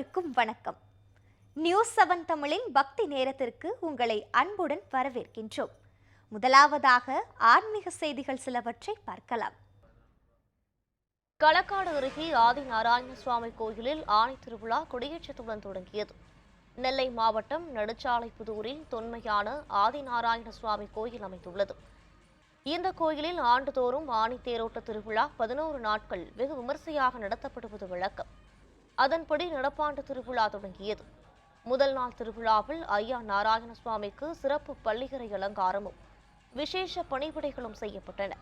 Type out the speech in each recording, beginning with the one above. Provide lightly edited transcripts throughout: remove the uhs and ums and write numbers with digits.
அனைவருக்கும் வணக்கம். நியூஸ் 7 தமிழின் பக்தி நேரத்திற்கு உங்களை அன்புடன் வரவேற்கின்றோம். முதலாவதாக ஆன்மீக செய்திகள் சிலவற்றை பார்க்கலாம். களக்காடு அருகே ஆதி நாராயண சுவாமி கோயிலில் ஆணி திருவிழா கொடியேற்றத்துடன் தொடங்கியது. நெல்லை மாவட்டம் நடுச்சாலைப்புதூரில் தொன்மையான ஆதி நாராயண சுவாமி கோயில் அமைந்துள்ளது. இந்த கோயிலில் ஆண்டுதோறும் ஆணி தேரோட்ட திருவிழா 11 நாட்கள் வெகு விமர்சையாக நடத்தப்படுவது வழக்கம். அதன்படி நடப்பாண்டு திருவிழா தொடங்கியது. முதல் நாள் திருவிழாவில் ஐயா நாராயண சுவாமிக்கு சிறப்பு பள்ளிகரை அலங்காரமும் விசேஷ பணிவிடைகளும் செய்யப்பட்டன.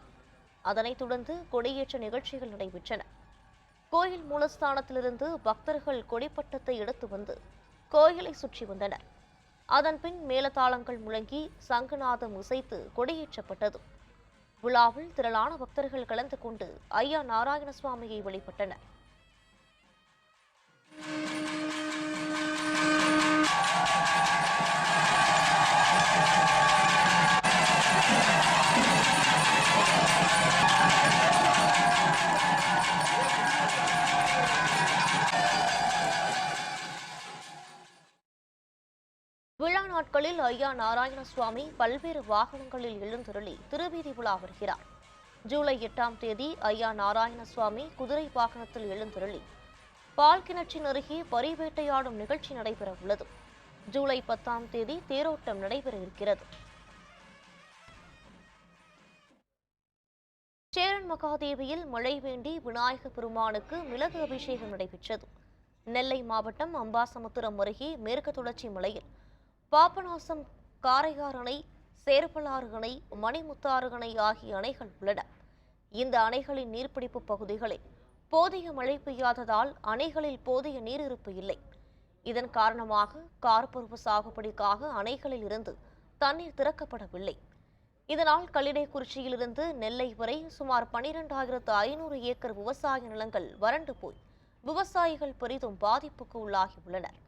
அதனைத் தொடர்ந்து கொடியேற்ற நிகழ்ச்சிகள் நடைபெற்றன. கோயில் மூலஸ்தானத்திலிருந்து பக்தர்கள் கொடிப்பட்டத்தை எடுத்து வந்து கோயிலை சுற்றி வந்தனர். அதன்பின் மேலதாளங்கள் முழங்கி சங்குநாதம் இசைத்து கொடியேற்றப்பட்டது. விழாவில் திரளான பக்தர்கள் கலந்து கொண்டு ஐயா நாராயண சுவாமியை வழிபட்டனர். விழா நாட்களில் ஐயா நாராயண சுவாமி பல்வேறு வாகனங்களில் எழுந்தருளி திருவீதி உலா வருகிறார். ஜூலை 8ஆம் தேதி ஐயா நாராயண சுவாமி குதிரை வாகனத்தில் எழுந்தருளி பால் கிணற்றின் அருகே பரிவேட்டையாடும் நிகழ்ச்சி நடைபெற உள்ளது. ஜூலை 10ஆம் தேதி தேரோட்டம் நடைபெற இருக்கிறது. சேரன் மகாதேவியில் மழை வேண்டி விநாயக பெருமானுக்கு மிளகு அபிஷேகம் நடைபெற்றது. நெல்லை மாவட்டம் அம்பாசமுத்திரம் அருகே மேற்கு தொடர்ச்சி மலையில் பாபநாசம் காரையார் அணை, சேர்பலாறு அணை, மணிமுத்தாறு அணை ஆகிய அணைகள் உள்ளன. இந்த அணைகளின் நீர்பிடிப்பு பகுதிகளில் போதிய மழை பெய்யாததால் அணைகளில் போதிய நீர் இருப்பு இல்லை. இதன் காரணமாக கார்பருவ சாகுபடிக்காக அணைகளில் இருந்து தண்ணீர் திறக்கப்படவில்லை. இதனால் கல்லிடைக்குறிச்சியிலிருந்து நெல்லை வரை சுமார் 12,500 ஏக்கர் விவசாய நிலங்கள் வறண்டு போய் விவசாயிகள் பெரிதும் பாதிப்புக்கு உள்ளாகியுள்ளனர்.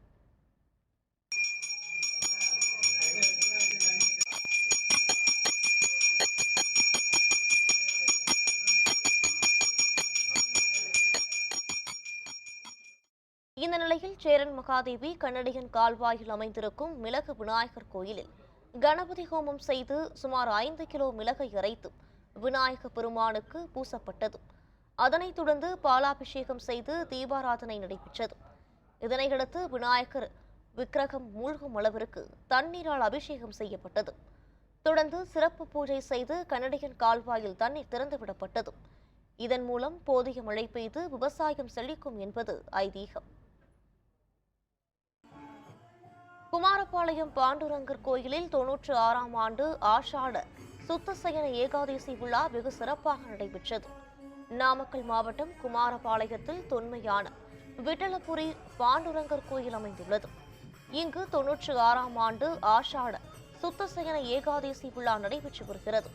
இந்த நிலையில் சேரன் மகாதேவி கன்னடியன் கால்வாயில் அமைந்திருக்கும் மிளகு விநாயகர் கோயிலில் கணபதி ஹோமம் செய்து சுமார் 5 கிலோ மிளகை அரைத்து விநாயக பெருமானுக்கு பூசப்பட்டது. அதனைத் தொடர்ந்து பாலாபிஷேகம் செய்து தீபாராதனை நடைபெற்றது. இதனையடுத்து விநாயகர் விக்கிரகம் மூழ்கும் அளவிற்கு தண்ணீரால் அபிஷேகம் செய்யப்பட்டது. தொடர்ந்து சிறப்பு பூஜை செய்து கன்னடியன் கால்வாயில் தண்ணீர் திறந்துவிடப்பட்டது. இதன் மூலம் போதிய மழை பெய்து விவசாயம் செழிக்கும் என்பது ஐதீகம். குமாரபாளையம் பாண்டுரங்கர் கோயிலில் 96ஆம் ஆண்டு ஆஷாட சுத்தசயன ஏகாதசி விழா வெகு சிறப்பாக நடைபெற்றது. நாமக்கல் மாவட்டம் குமாரபாளையத்தில் தொன்மையான விட்டலபுரி பாண்டுரங்கர் கோயில் அமைந்துள்ளது. இங்கு 96ஆம் ஆண்டு ஆஷாட சுத்தசயன ஏகாதசி விழா நடைபெற்று வருகிறது.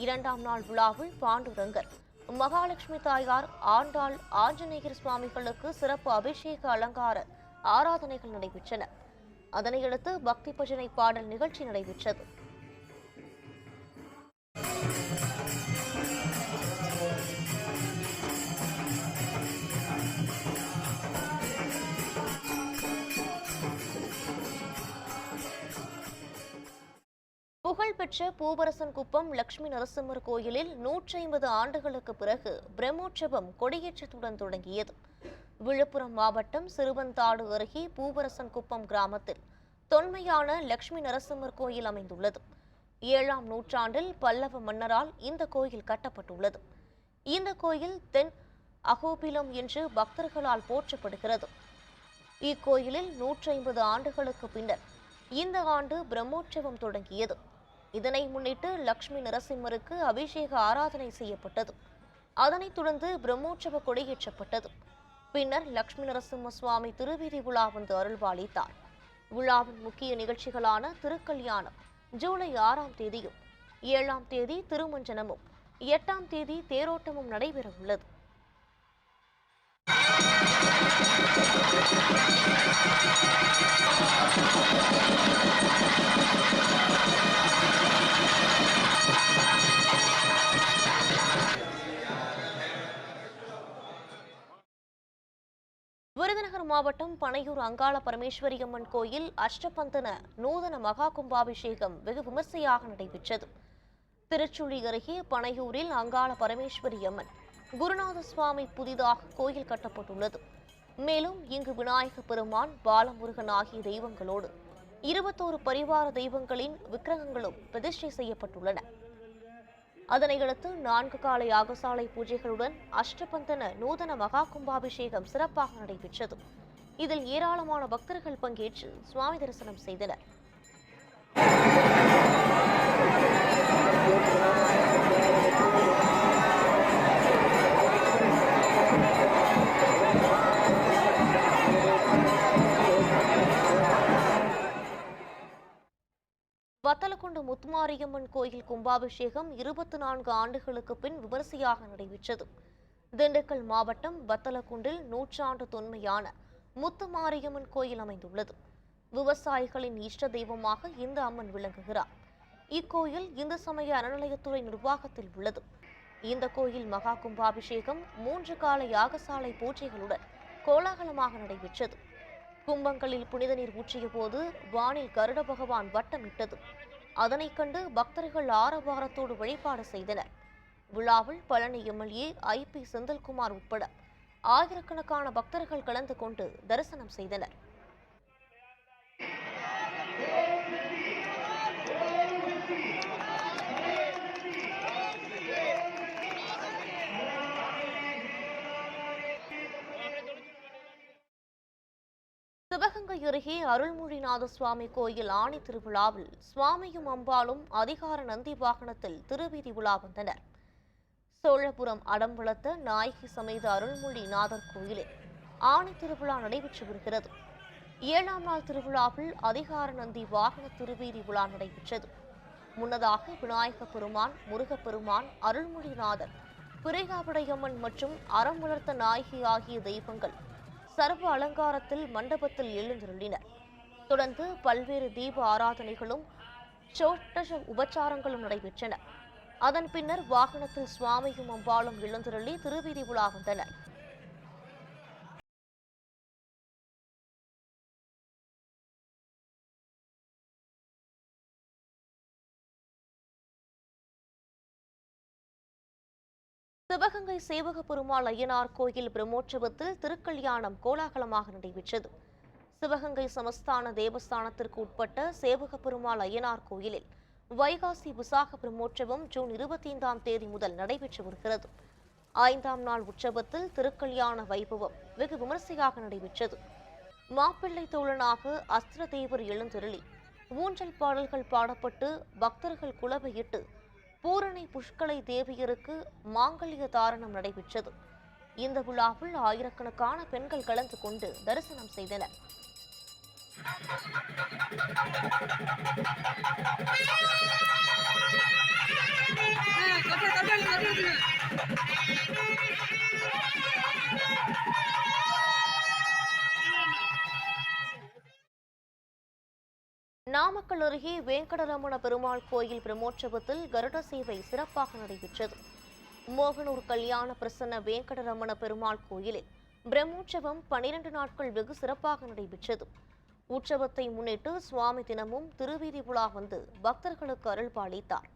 2ஆம் நாள் விழாவில் பாண்டுரங்கர், மகாலட்சுமி தாயார், ஆண்டாள், ஆஞ்சநேயர் சுவாமிகளுக்கு சிறப்பு அபிஷேக அலங்கார ஆராதனைகள் நடைபெற்றன. அதனையடுத்து பக்தி பஜனை பாடல் நிகழ்ச்சி நடைபெற்றது. புகழ்பெற்ற பூவரசன் குப்பம் லட்சுமி நரசிம்மர் கோயிலில் 150 ஆண்டுகளுக்கு பிறகு பிரம்மோற்சவம் கொடியேற்றத்துடன் தொடங்கியது. விழுப்புரம் மாவட்டம் சிறுவந்தாடு அருகே பூவரசன் குப்பம் கிராமத்தில் தொன்மையான லட்சுமி நரசிம்மர் கோயில் அமைந்துள்ளது. 7ஆம் நூற்றாண்டில் பல்லவ மன்னரால் இந்த கோயில் கட்டப்பட்டுள்ளது. இந்த கோயில் தென் அகோபிலம் என்று பக்தர்களால் போற்றப்படுகிறது. இக்கோயிலில் 150 ஆண்டுகளுக்கு பின்னர் இந்த ஆண்டு பிரம்மோற்சவம் தொடங்கியது. இதனை முன்னிட்டு லட்சுமி நரசிம்மருக்கு அபிஷேக ஆராதனை செய்யப்பட்டது. அதனைத் தொடர்ந்து பிரம்மோற்சவ கொடியேற்றப்பட்டது. பின்னர் லட்சுமி நரசிம்ம சுவாமி திருவீதி உலா வந்து அருள்பாலித்தார். விழாவின் முக்கிய நிகழ்ச்சிகளான திருக்கல்யாணம் ஜூலை 6ஆம் தேதியும் 7ஆம் தேதி திருமஞ்சனமும் 8ஆம் தேதி தேரோட்டமும் நடைபெற உள்ளது. மாவட்டம் பனையூர் அங்காள பரமேஸ்வரியம்மன் கோயில் அஷ்டபந்தன நூதன மகா கும்பாபிஷேகம் வெகு விமர்சையாக நடைபெற்றது. திருச்சுழி அருகே பனையூரில் அங்காள பரமேஸ்வரியம்மன் குருநாத சுவாமி புதிதாக கோயில் கட்டப்பட்டுள்ளது. மேலும் இங்கு விநாயக பெருமான், பாலமுருகன் ஆகிய தெய்வங்களோடு 21 பரிவார தெய்வங்களின் விக்கிரகங்களும் பிரதிஷ்டை செய்யப்பட்டுள்ளன. அதனையடுத்து 4 கால யாகசாலை பூஜைகளுடன் அஷ்டபந்தன நூதன மகா கும்பாபிஷேகம் சிறப்பாக நடைபெற்றது. இதில் ஏராளமான பக்தர்கள் பங்கேற்று சுவாமி தரிசனம் செய்தனர். வத்தலக்குண்டு முத்துமாரியம்மன் கோயில் கும்பாபிஷேகம் 24 ஆண்டுகளுக்கு பின் விமரிசையாக நடைபெற்றது. திண்டுக்கல் மாவட்டம் வத்தலக்குண்டில் நூற்றாண்டு தொன்மையான முத்துமாரியம்மன் கோயில் அமைந்துள்ளது. விவசாயிகளின் இஷ்ட தெய்வமாக இந்த அம்மன் விளங்குகிறார். இக்கோயில் இந்து சமய அறநிலையத்துறை நிர்வாகத்தில் உள்ளது. இந்த கோயில் மகா கும்பாபிஷேகம் 3 கால யாகசாலை பூஜைகளுடன் கோலாகலமாக நடைபெற்றது. கும்பங்களில் புனித நீர் ஊற்றிய போது வானில் கருட பகவான் வட்டமிட்டது. அதனைக் கண்டு பக்தர்கள் ஆரவாரத்தோடு வழிபாடு செய்தனர். விழாவில் பழனி எம்எல்ஏ IP செந்தில்குமார் உட்பட ஆயிரக்கணக்கான பக்தர்கள் கலந்து கொண்டு தரிசனம் செய்தனர். சிவகங்கை அருகே அருள்மொழிநாத சுவாமி கோயில் ஆணி திருவிழாவில் சுவாமியும் அம்பாளும் அதிகார நந்தி வாகனத்தில் திருவீதி உலா வந்தனர். சோழபுரம் அடம்பளத்த நாயகி சமேத அருள்மொழிநாதர் கோயிலில் ஆணி திருவிழா நடைபெற்று வருகிறது. 7ஆம் நாள் திருவிழாவில் அதிகார நந்தி வாகன திருவீதி உலா நடைபெற்றது. முன்னதாக விநாயக பெருமான், முருகப்பெருமான், அருள்மொழிநாதர், பிறைகாவடையம்மன் மற்றும் அறம் வளர்த்த நாயகி ஆகிய தெய்வங்கள் சர்வ அலங்காரத்தில் மண்டபத்தில் எழுந்தருளினர். தொடர்ந்து பல்வேறு தீப ஆராதனைகளும் சோட்டஷ உபச்சாரங்களும் நடைபெற்றன. அதன் பின்னர் வாகனத்தில் சுவாமியும் அம்பாளும் எழுந்தருளி திருவீதி உலா வந்தனர். சிவகங்கை சேவக பெருமாள் ஐயனார் கோயில் பிரம்மோற்சவத்தில் திருக்கல்யாணம் கோலாகலமாக நடைபெற்றது. சிவகங்கை சமஸ்தான தேவஸ்தானத்திற்கு உட்பட்ட சேவக பெருமாள் ஐயனார் கோயிலில் வைகாசி விசாக பிரம்மோற்சவம் ஜூன் 25ஆம் தேதி முதல் நடைபெற்று வருகிறது. 5ஆம் நாள் உற்சவத்தில் திருக்கல்யாண வைபவம் வெகு விமரிசையாக நடைபெற்றது. மாப்பிள்ளை தோழனாக அஸ்திர தேவர் எழுந்தருளி ஊஞ்சல் பாடல்கள் பாடப்பட்டு பக்தர்கள் குலவையிட்டு பூரணை புஷ்கலை தேவியருக்கு மாங்கல்ய தாரணம் நடைபெற்றது. இந்த விழாவில் ஆயிரக்கணக்கான பெண்கள் கலந்து கொண்டு தரிசனம் செய்தனர். நாமக்கல் அருகே வேங்கடரமண பெருமாள் கோயில் பிரம்மோற்சவத்தில் கருட சேவை சிறப்பாக நடைபெற்றது. மோகனூர் கல்யாண பிரசன்ன வேங்கடரமண பெருமாள் கோயிலில் பிரம்மோற்சவம் 12 நாட்கள் வெகு சிறப்பாக நடைபெற்றது. உற்சவத்தை முன்னிட்டு சுவாமி தினமும் திருவீதி உலா வந்து பக்தர்களுக்கு அருள் பாலித்தார்.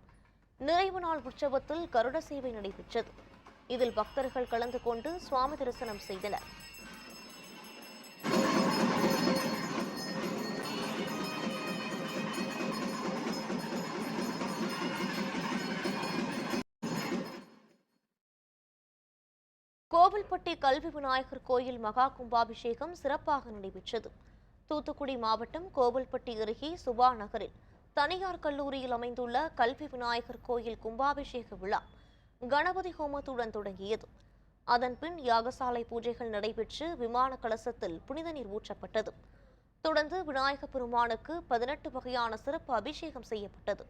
நிறைவு நாள் உற்சவத்தில் கருட சேவை நடைபெற்றது. இதில் பக்தர்கள் கலந்து கொண்டு சுவாமி தரிசனம் செய்தனர். கோவில்பட்டி கல்வி விநாயகர் கோயில் மகா கும்பாபிஷேகம் சிறப்பாக நடைபெற்றது. தூத்துக்குடி மாவட்டம் கோவில்பட்டி அருகே சுபா நகரில் தனியார் கல்லூரியில் அமைந்துள்ள கல்வி விநாயகர் கோயில் கும்பாபிஷேக விழா கணபதி ஹோமத்துடன் தொடங்கியது. அதன்பின் யாகசாலை பூஜைகள் நடைபெற்று விமான கலசத்தில் புனித நீர் ஊற்றப்பட்டது. தொடர்ந்து விநாயக பெருமானுக்கு 18 வகையான சிறப்பு அபிஷேகம் செய்யப்பட்டது.